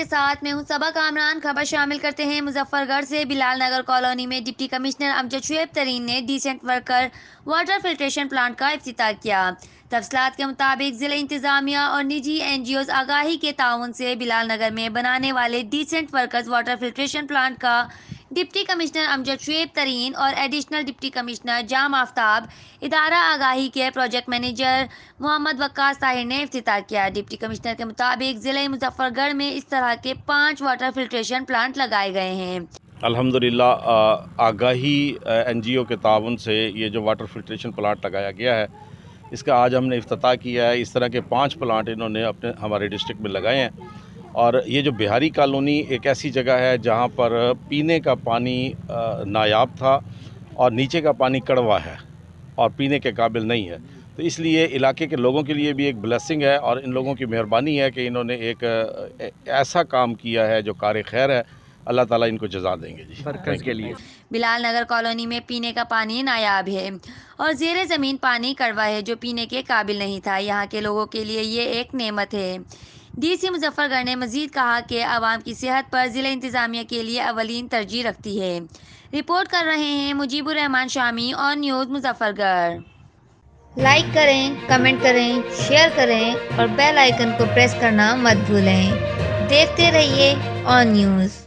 ساتھ میں ہوں صبا کامران۔ خبر شامل کرتے ہیں مظفر گڑھ سے۔ بلال نگر کالونی میں ڈپٹی کمشنر امجد شعیب ترین نے decent worker water filtration plant کا افتتاح کیا۔ تفصیلات کے مطابق ضلع انتظامیہ اور نجی NGOز آگاہی کے تعاون سے بلال نگر میں بنانے والے decent workers water filtration plant کا ڈپٹی کمشنر امجد شعیب ترین اور additional deputy commissioner Jam Aftab, ادارہ آگاہی کے پروجیکٹ مینیجر محمد وقاص طاہر نے افتتاح کیا۔ ڈپٹی کمشنر کے مطابق ضلع مظفر گڑھ میں اس طرح کے 5 واٹر فلٹریشن پلانٹ لگائے گئے ہیں۔ الحمدللہ آگاہی NGO کے تعاون سے یہ جو واٹر فلٹریشن پلانٹ لگایا گیا ہے، اس کا آج ہم نے افتتاح کیا ہے۔ اس طرح کے 5 پلانٹ انہوں نے ہمارے ڈسٹرکٹ میں لگائے ہیں، اور یہ جو بہاری کالونی ایک ایسی جگہ ہے جہاں پر پینے کا پانی نایاب تھا اور نیچے کا پانی کڑوا ہے اور پینے کے قابل نہیں ہے، تو اس لیے علاقے کے لوگوں کے لیے بھی ایک بلیسنگ ہے، اور ان لوگوں کی مہربانی ہے کہ انہوں نے ایک ایسا کام کیا ہے جو کار خیر ہے۔ اللہ تعالیٰ ان کو جزا دیں گے جی برکت کے لیے۔ بلال نگر کالونی میں پینے کا پانی نایاب ہے اور زیر زمین پانی کڑوا ہے جو پینے کے قابل نہیں تھا۔ یہاں کے لوگوں کے لیے یہ ایک نعمت ہے۔ DC مظفر گڑھ نے مزید کہا کہ عوام کی صحت پر ضلع انتظامیہ کے لیے اولین ترجیح رکھتی ہے۔ رپورٹ کر رہے ہیں مجیب الرحمان شامی اور نیوز مظفر گڑھ۔ لائک کریں، کمنٹ کریں، شیئر کریں اور بیل آئیکن کو پریس کرنا مت بھولیں۔ دیکھتے رہیے On News۔